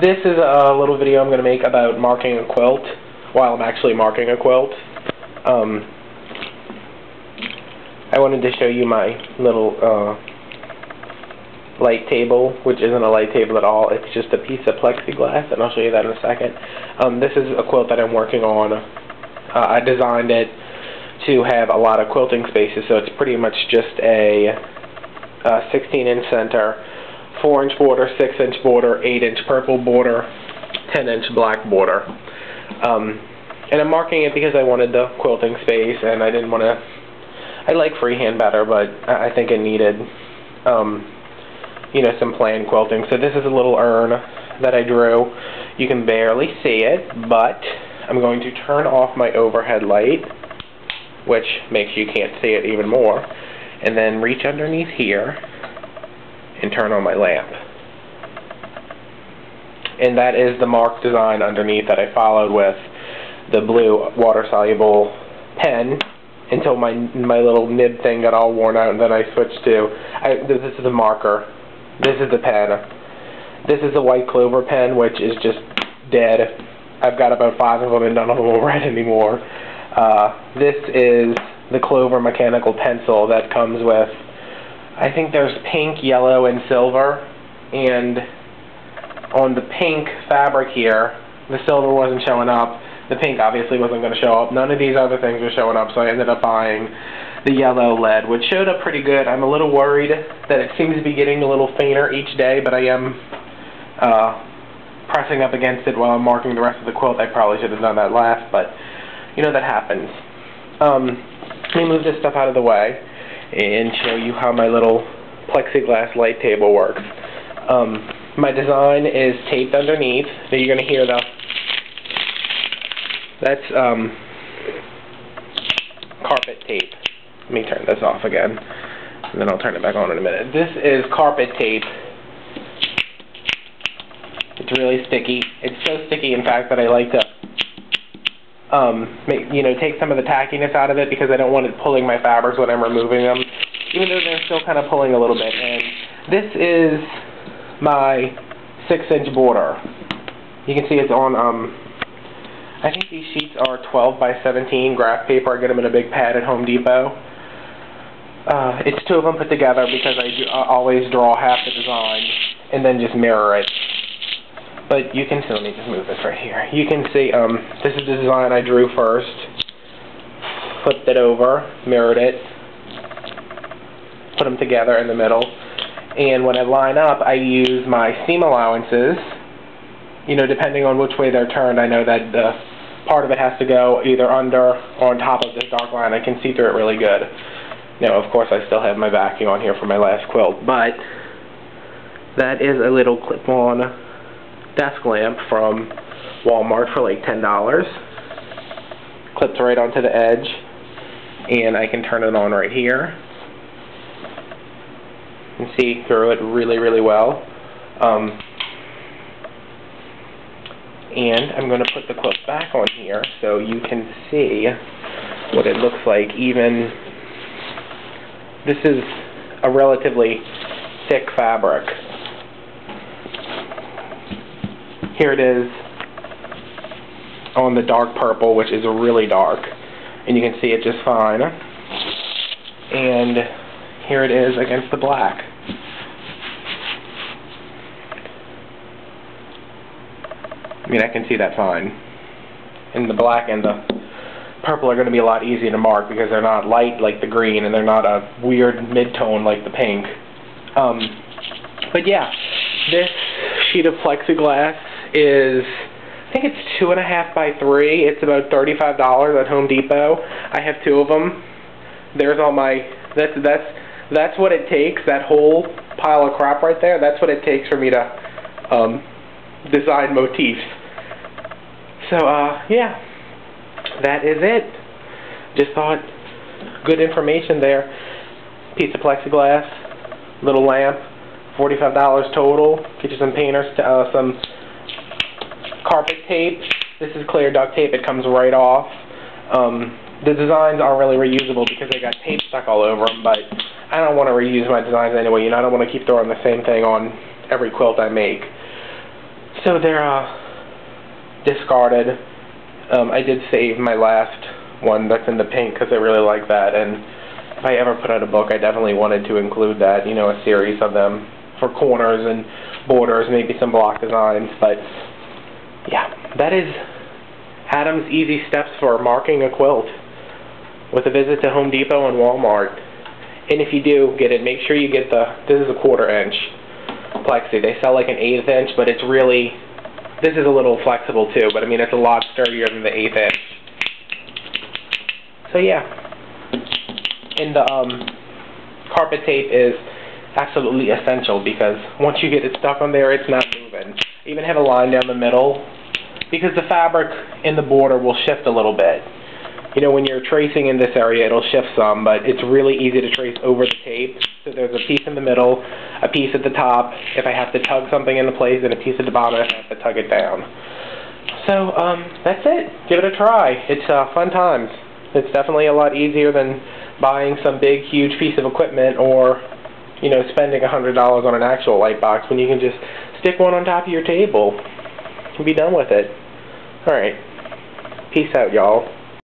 This is a little video I'm going to make about marking a quilt while I'm actually marking a quilt. I wanted to show you my little light table, which isn't a light table at all. It's just a piece of plexiglass, and I'll show you that in a second. This is a quilt that I'm working on. I designed it to have a lot of quilting spaces, so it's pretty much just a 16-inch center, 4-inch border, 6-inch border, 8-inch purple border, 10-inch black border. And I'm marking it because I wanted the quilting space, and I didn't want to... I like freehand better, but I think it needed, you know, some planned quilting. So this is a little urn that I drew. You can barely see it, but I'm going to turn off my overhead light, which makes you can't see it even more, and then reach underneath here and turn on my lamp. And that is the marked design underneath that I followed with the blue water-soluble pen until my little nib thing got all worn out, and then I switched to, this is the marker, this is the pen, this is the white clover pen, which is just dead. I've got about 5 of them and none of them will write anymore. This is the clover mechanical pencil that comes with, I think there's pink, yellow, and silver, and on the pink fabric here, the silver wasn't showing up. The pink obviously wasn't going to show up. None of these other things were showing up, so I ended up buying the yellow lead, which showed up pretty good. I'm a little worried that it seems to be getting a little fainter each day, but I am pressing up against it while I'm marking the rest of the quilt. I probably should have done that last, but you know, that happens. Let me move this stuff out of the way and show you how my little plexiglass light table works. My design is taped underneath, so you're going to hear the... That's carpet tape. Let me turn this off again, and then I'll turn it back on in a minute. This is carpet tape. It's really sticky. It's so sticky, in fact, that I like to take some of the tackiness out of it because I don't want it pulling my fabrics when I'm removing them, even though they're still kind of pulling a little bit. And this is my 6-inch border. You can see it's on, I think these sheets are 12 by 17 graph paper. I get them in a big pad at Home Depot. It's 2 of them put together because I always draw half the design and then just mirror it. But you can see, let me just move this right here. You can see, this is the design I drew first. Flipped it over, mirrored it, put them together in the middle. And when I line up, I use my seam allowances. You know, depending on which way they're turned, I know that the part of it has to go either under or on top of this dark line. I can see through it really good. Now, of course, I still have my backing on here for my last quilt, but that is a little clip-on desk lamp from Walmart for like $10. Clips right onto the edge, and I can turn it on right here. You can see through it really, really well. And I'm going to put the quilt back on here so you can see what it looks like. Even this is a relatively thick fabric. Here it is on the dark purple, which is really dark, and you can see it just fine. And here it is against the black. I mean, I can see that fine. And the black and the purple are going to be a lot easier to mark because they're not light like the green and they're not a weird mid-tone like the pink. But yeah, this sheet of plexiglass is, I think it's 2.5 by 3. It's about $35 at Home Depot. I have 2 of them. There's all my, that's what it takes, that whole pile of crap right there, that's what it takes for me to design motifs. So, yeah, that is it. Just thought, good information there. Piece of plexiglass, little lamp, $45 total. Get you some painters, some carpet tape. This is clear duct tape. It comes right off. The designs aren't really reusable because they got tape stuck all over them, but I don't want to reuse my designs anyway. You know, I don't want to keep throwing the same thing on every quilt I make. So they're discarded. I did save my last one that's in the pink because I really like that, and if I ever put out a book, I definitely wanted to include that, you know, a series of them for corners and borders, maybe some block designs. But yeah, that is Adam's easy steps for marking a quilt with a visit to Home Depot and Walmart. And if you do get it, make sure you get this is a 1/4 inch plexi. They sell like an 1/8 inch, but it's really, this is a little flexible too, but I mean it's a lot sturdier than the 1/8 inch. So yeah, and the carpet tape is absolutely essential, because once you get it stuck on there, it's not moving. I even have a line down the middle, because the fabric in the border will shift a little bit. You know, when you're tracing in this area, it'll shift some, but it's really easy to trace over the tape. So there's a piece in the middle, a piece at the top, if I have to tug something into place, and a piece at the bottom if I have to tug it down. So, that's it. Give it a try. It's fun times. It's definitely a lot easier than buying some big, huge piece of equipment, or, you know, spending $100 on an actual light box, when you can just stick one on top of your table and be done with it. Alright. Peace out, y'all.